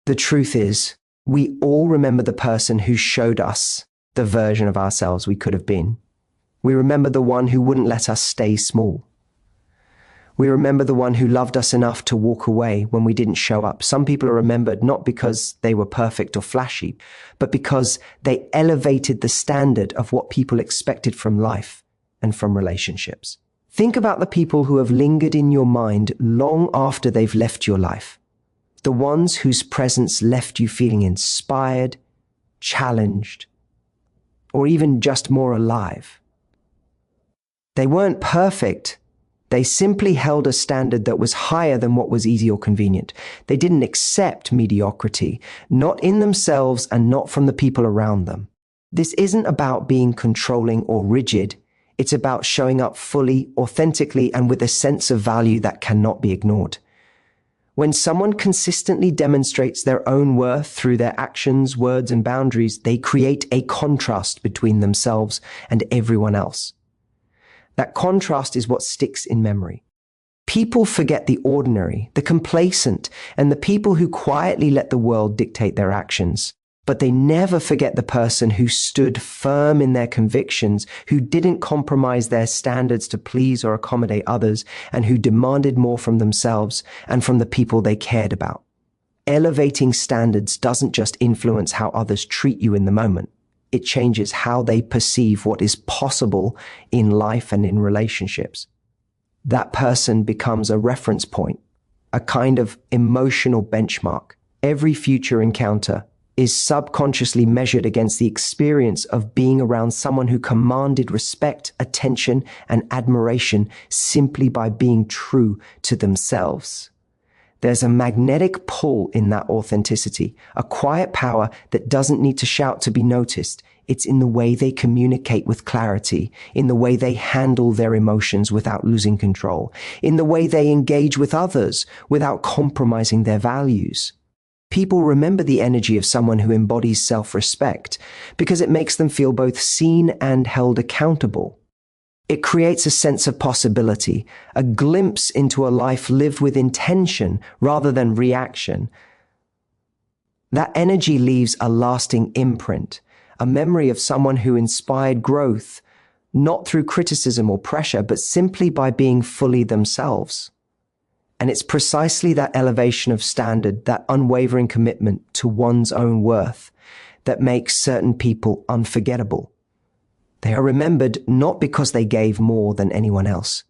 The truth is, we all remember the person who showed us the version of ourselves we could have been. We remember the one who wouldn't let us stay small. We remember the one who loved us enough to walk away when we didn't show up. Some people are remembered not because they were perfect or flashy, but because they elevated the standard of what people expected from life and from relationships. Think about the people who have lingered in your mind long after they've left your life. The ones whose presence left you feeling inspired, challenged, or even just more alive. They weren't perfect. They simply held a standard that was higher than what was easy or convenient. They didn't accept mediocrity, not in themselves and not from the people around them. This isn't about being controlling or rigid. It's about showing up fully, authentically, and with a sense of value that cannot be ignored. When someone consistently demonstrates their own worth through their actions, words, and boundaries, they create a contrast between themselves and everyone else. That contrast is what sticks in memory. People forget the ordinary, the complacent, and the people who quietly let the world dictate their actions. But they never forget the person who stood firm in their convictions, who didn't compromise their standards to please or accommodate others, and who demanded more from themselves and from the people they cared about. Elevating standards doesn't just influence how others treat you in the moment. It changes how they perceive what is possible in life and in relationships. That person becomes a reference point, a kind of emotional benchmark. Every future encounter is subconsciously measured against the experience of being around someone who commanded respect, attention, and admiration simply by being true to themselves. There's a magnetic pull in that authenticity, a quiet power that doesn't need to shout to be noticed. It's in the way they communicate with clarity, in the way they handle their emotions without losing control, in the way they engage with others without compromising their values. People remember the energy of someone who embodies self-respect because it makes them feel both seen and held accountable. It creates a sense of possibility, a glimpse into a life lived with intention rather than reaction. That energy leaves a lasting imprint, a memory of someone who inspired growth, not through criticism or pressure, but simply by being fully themselves. And it's precisely that elevation of standard, that unwavering commitment to one's own worth, that makes certain people unforgettable. They are remembered not because they gave more than anyone else,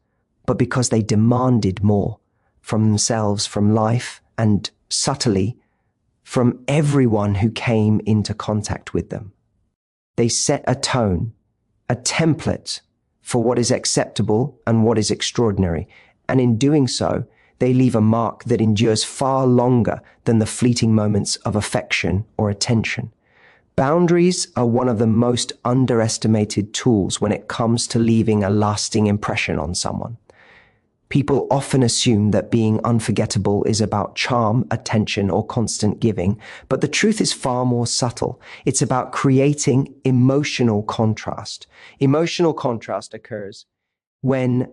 but because they demanded more from themselves, from life, and subtly, from everyone who came into contact with them. They set a tone, a template for what is acceptable and what is extraordinary, and in doing so, they leave a mark that endures far longer than the fleeting moments of affection or attention. Boundaries are one of the most underestimated tools when it comes to leaving a lasting impression on someone. People often assume that being unforgettable is about charm, attention, or constant giving, but the truth is far more subtle. It's about creating emotional contrast. Emotional contrast occurs when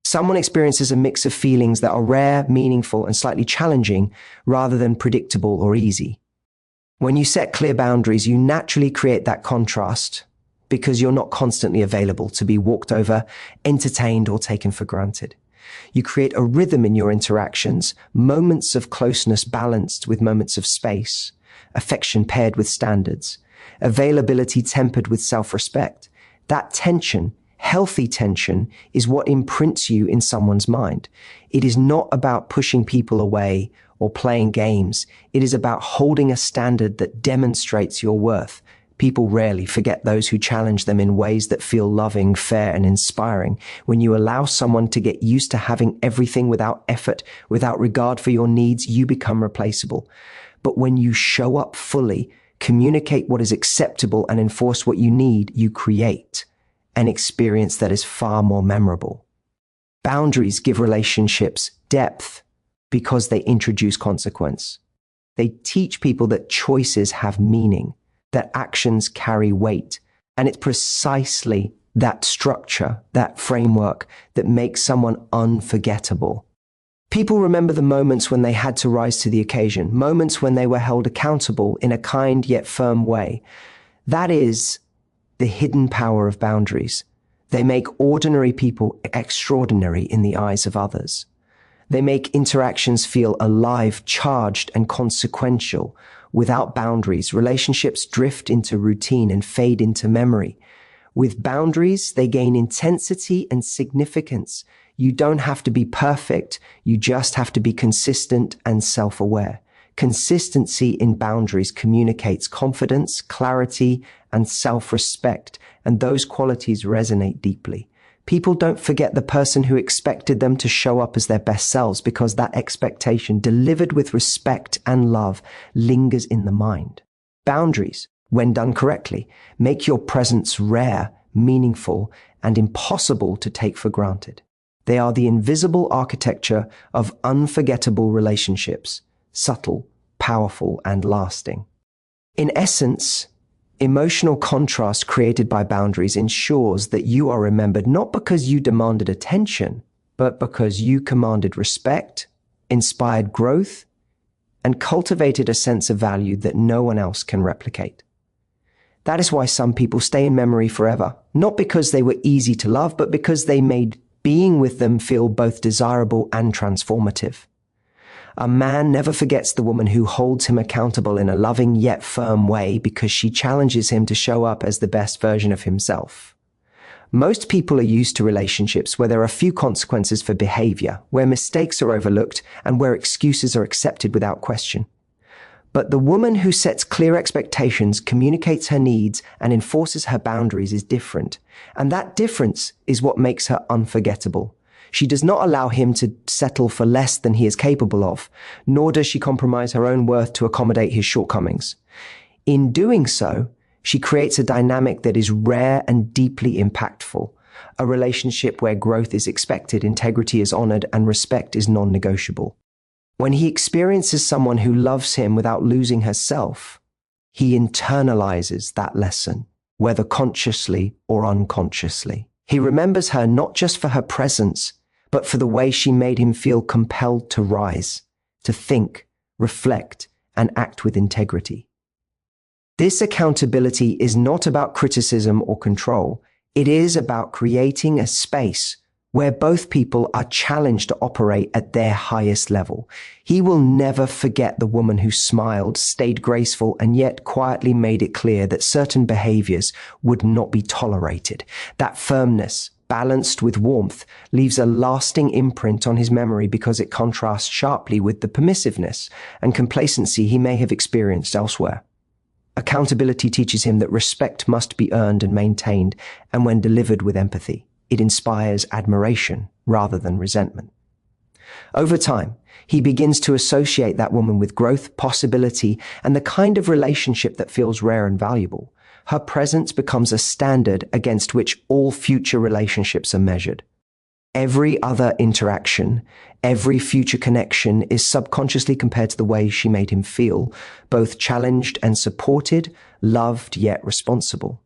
someone experiences a mix of feelings that are rare, meaningful, and slightly challenging rather than predictable or easy. When you set clear boundaries, you naturally create that contrast because you're not constantly available to be walked over, entertained, or taken for granted. You create a rhythm in your interactions, moments of closeness balanced with moments of space, affection paired with standards, availability tempered with self-respect. That tension, healthy tension, is what imprints you in someone's mind. It is not about pushing people away or playing games. It is about holding a standard that demonstrates your worth. People rarely forget those who challenge them in ways that feel loving, fair, and inspiring. When you allow someone to get used to having everything without effort, without regard for your needs, you become replaceable. But when you show up fully, communicate what is acceptable, and enforce what you need, you create an experience that is far more memorable. Boundaries give relationships depth because they introduce consequence. They teach people that choices have meaning, that actions carry weight. And it's precisely that structure, that framework, that makes someone unforgettable. People remember the moments when they had to rise to the occasion, moments when they were held accountable in a kind yet firm way. That is the hidden power of boundaries. They make ordinary people extraordinary in the eyes of others. They make interactions feel alive, charged, and consequential. Without boundaries, relationships drift into routine and fade into memory. With boundaries, they gain intensity and significance. You don't have to be perfect. You just have to be consistent and self-aware. Consistency in boundaries communicates confidence, clarity, and self-respect, and those qualities resonate deeply. People don't forget the person who expected them to show up as their best selves because that expectation, delivered with respect and love, lingers in the mind. Boundaries, when done correctly, make your presence rare, meaningful, and impossible to take for granted. They are the invisible architecture of unforgettable relationships, subtle, powerful, and lasting. In essence, emotional contrast created by boundaries ensures that you are remembered not because you demanded attention, but because you commanded respect, inspired growth, and cultivated a sense of value that no one else can replicate. That is why some people stay in memory forever, not because they were easy to love, but because they made being with them feel both desirable and transformative. A man never forgets the woman who holds him accountable in a loving yet firm way because she challenges him to show up as the best version of himself. Most people are used to relationships where there are few consequences for behavior, where mistakes are overlooked, and where excuses are accepted without question. But the woman who sets clear expectations, communicates her needs, and enforces her boundaries is different. And that difference is what makes her unforgettable. She does not allow him to settle for less than he is capable of, nor does she compromise her own worth to accommodate his shortcomings. In doing so, she creates a dynamic that is rare and deeply impactful, a relationship where growth is expected, integrity is honored, and respect is non-negotiable. When he experiences someone who loves him without losing herself, he internalizes that lesson, whether consciously or unconsciously. He remembers her not just for her presence, but for the way she made him feel compelled to rise, to think, reflect, and act with integrity. This accountability is not about criticism or control. It is about creating a space where both people are challenged to operate at their highest level. He will never forget the woman who smiled, stayed graceful, and yet quietly made it clear that certain behaviors would not be tolerated. That firmness, balanced with warmth, leaves a lasting imprint on his memory because it contrasts sharply with the permissiveness and complacency he may have experienced elsewhere. Accountability teaches him that respect must be earned and maintained, and when delivered with empathy, it inspires admiration rather than resentment. Over time, he begins to associate that woman with growth, possibility, and the kind of relationship that feels rare and valuable. Her presence becomes a standard against which all future relationships are measured. Every other interaction, every future connection is subconsciously compared to the way she made him feel, both challenged and supported, loved yet responsible.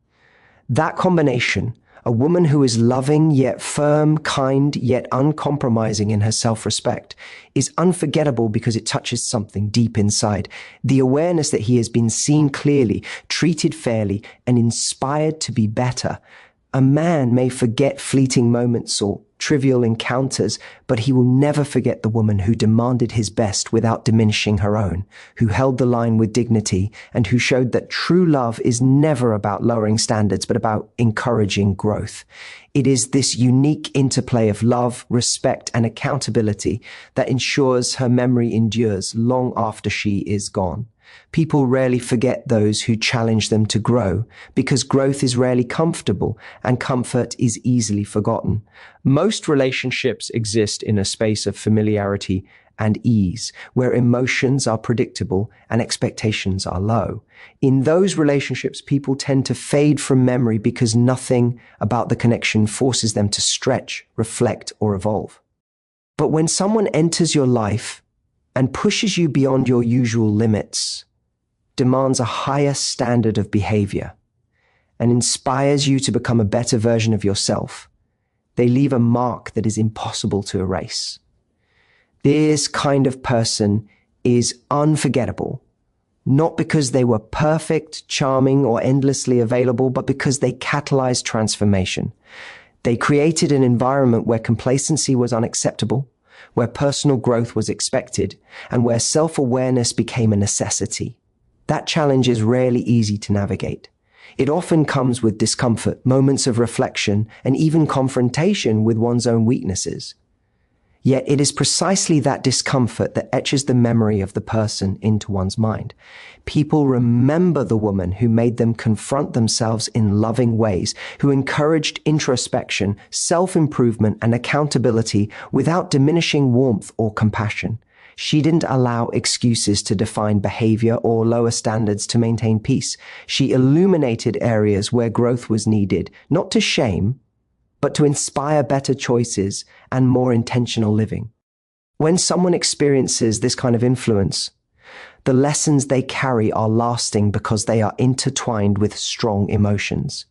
That combination, a woman who is loving yet firm, kind yet uncompromising in her self-respect, is unforgettable because it touches something deep inside. The awareness that he has been seen clearly, treated fairly, and inspired to be better. A man may forget fleeting moments or trivial encounters, but he will never forget the woman who demanded his best without diminishing her own, who held the line with dignity, and who showed that true love is never about lowering standards, but about encouraging growth. It is this unique interplay of love, respect, and accountability that ensures her memory endures long after she is gone. People rarely forget those who challenge them to grow, because growth is rarely comfortable and comfort is easily forgotten. Most relationships exist in a space of familiarity and ease, where emotions are predictable and expectations are low. In those relationships, people tend to fade from memory because nothing about the connection forces them to stretch, reflect, or evolve. But when someone enters your life and pushes you beyond your usual limits, demands a higher standard of behavior, and inspires you to become a better version of yourself, they leave a mark that is impossible to erase. This kind of person is unforgettable, not because they were perfect, charming, or endlessly available, but because they catalyzed transformation. They created an environment where complacency was unacceptable, where personal growth was expected, and where self-awareness became a necessity. That challenge is rarely easy to navigate. It often comes with discomfort, moments of reflection, and even confrontation with one's own weaknesses. Yet it is precisely that discomfort that etches the memory of the person into one's mind. People remember the woman who made them confront themselves in loving ways, who encouraged introspection, self-improvement, and accountability without diminishing warmth or compassion. She didn't allow excuses to define behavior or lower standards to maintain peace. She illuminated areas where growth was needed, not to shame, but to inspire better choices and more intentional living. When someone experiences this kind of influence, the lessons they carry are lasting because they are intertwined with strong emotions.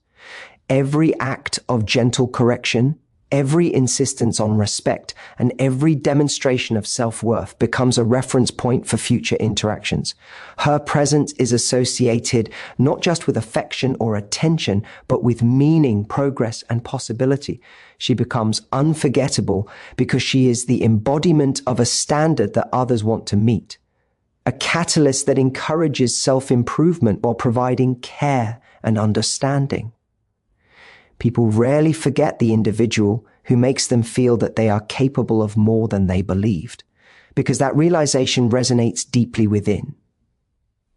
Every act of gentle correction, every insistence on respect, and every demonstration of self-worth becomes a reference point for future interactions. Her presence is associated not just with affection or attention, but with meaning, progress, and possibility. She becomes unforgettable because she is the embodiment of a standard that others want to meet, a catalyst that encourages self-improvement while providing care and understanding. People rarely forget the individual who makes them feel that they are capable of more than they believed, because that realization resonates deeply within.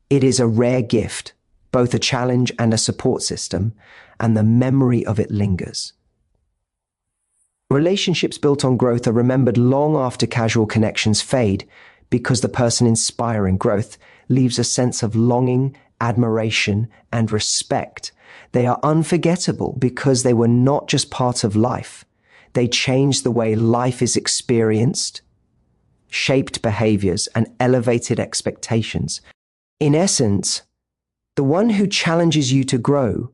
It is a rare gift, both a challenge and a support system, and the memory of it lingers. Relationships built on growth are remembered long after casual connections fade, because the person inspiring growth leaves a sense of longing, admiration, and respect. They are unforgettable because they were not just part of life. They changed the way life is experienced, shaped behaviors, and elevated expectations. In essence, the one who challenges you to grow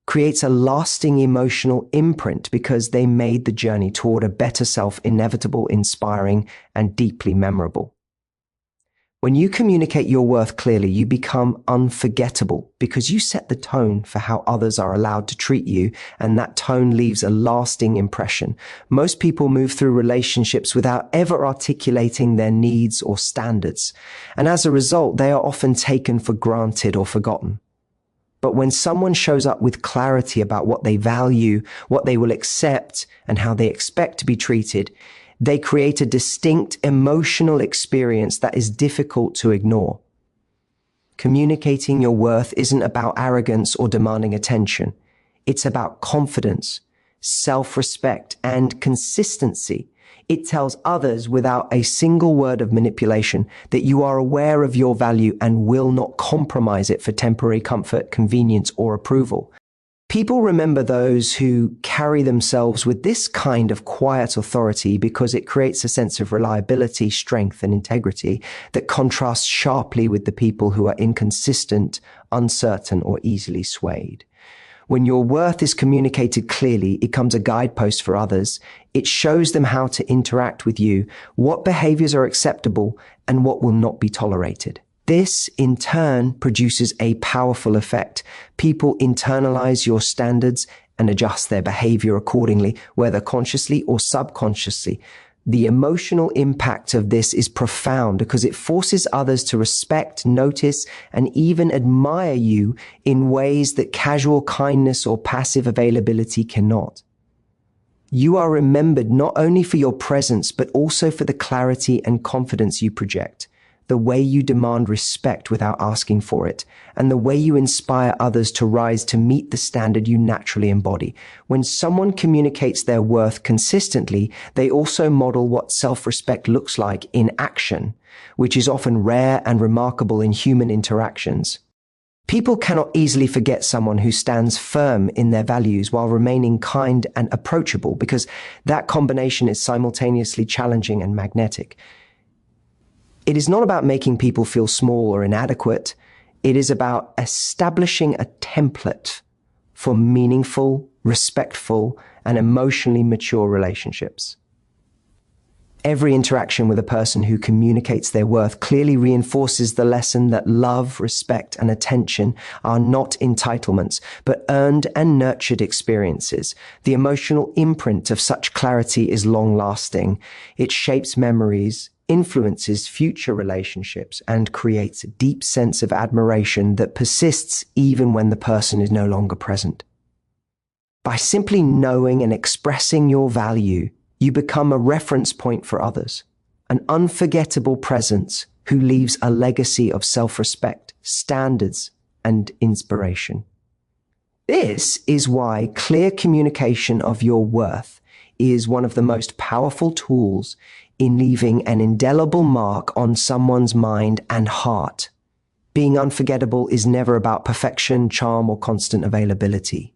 creates a lasting emotional imprint because they made the journey toward a better self inevitable, inspiring, and deeply memorable. When you communicate your worth clearly, you become unforgettable because you set the tone for how others are allowed to treat you, and that tone leaves a lasting impression. Most people move through relationships without ever articulating their needs or standards, and as a result, they are often taken for granted or forgotten. But when someone shows up with clarity about what they value, what they will accept, and how they expect to be treated, they create a distinct emotional experience that is difficult to ignore. Communicating your worth isn't about arrogance or demanding attention. It's about confidence, self-respect, and consistency. It tells others without a single word of manipulation that you are aware of your value and will not compromise it for temporary comfort, convenience, or approval. People remember those who carry themselves with this kind of quiet authority because it creates a sense of reliability, strength, and integrity that contrasts sharply with the people who are inconsistent, uncertain, or easily swayed. When your worth is communicated clearly, it becomes a guidepost for others. It shows them how to interact with you, what behaviors are acceptable, and what will not be tolerated. This, in turn, produces a powerful effect. People internalize your standards and adjust their behavior accordingly, whether consciously or subconsciously. The emotional impact of this is profound because it forces others to respect, notice, and even admire you in ways that casual kindness or passive availability cannot. You are remembered not only for your presence, but also for the clarity and confidence you project, the way you demand respect without asking for it, and the way you inspire others to rise to meet the standard you naturally embody. When someone communicates their worth consistently, they also model what self-respect looks like in action, which is often rare and remarkable in human interactions. People cannot easily forget someone who stands firm in their values while remaining kind and approachable, because that combination is simultaneously challenging and magnetic. It is not about making people feel small or inadequate. It is about establishing a template for meaningful, respectful, and emotionally mature relationships. Every interaction with a person who communicates their worth clearly reinforces the lesson that love, respect, and attention are not entitlements, but earned and nurtured experiences. The emotional imprint of such clarity is long-lasting. It shapes memories, influences future relationships, and creates a deep sense of admiration that persists even when the person is no longer present. By simply knowing and expressing your value, you become a reference point for others, an unforgettable presence who leaves a legacy of self-respect, standards, and inspiration. This is why clear communication of your worth is one of the most powerful tools in leaving an indelible mark on someone's mind and heart. Being unforgettable is never about perfection, charm, or constant availability.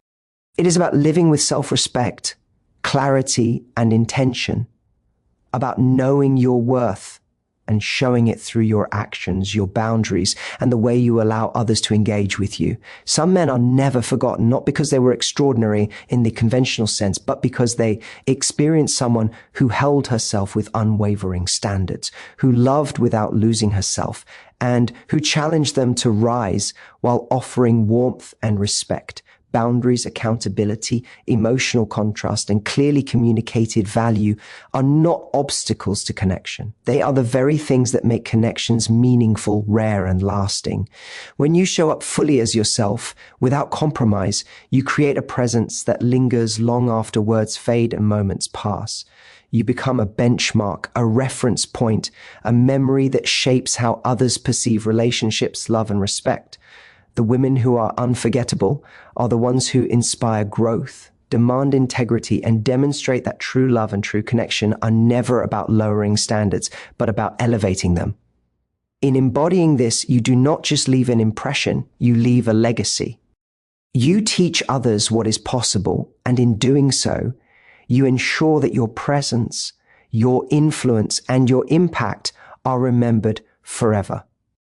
It is about living with self-respect, clarity, and intention, about knowing your worth and showing it through your actions, your boundaries, and the way you allow others to engage with you. Some men are never forgotten, not because they were extraordinary in the conventional sense, but because they experienced someone who held herself with unwavering standards, who loved without losing herself, and who challenged them to rise while offering warmth and respect. Boundaries, accountability, emotional contrast, and clearly communicated value are not obstacles to connection. They are the very things that make connections meaningful, rare, and lasting. When you show up fully as yourself, without compromise, you create a presence that lingers long after words fade and moments pass. You become a benchmark, a reference point, a memory that shapes how others perceive relationships, love, and respect. The women who are unforgettable are the ones who inspire growth, demand integrity, and demonstrate that true love and true connection are never about lowering standards, but about elevating them. In embodying this, you do not just leave an impression, you leave a legacy. You teach others what is possible, and in doing so, you ensure that your presence, your influence, and your impact are remembered forever.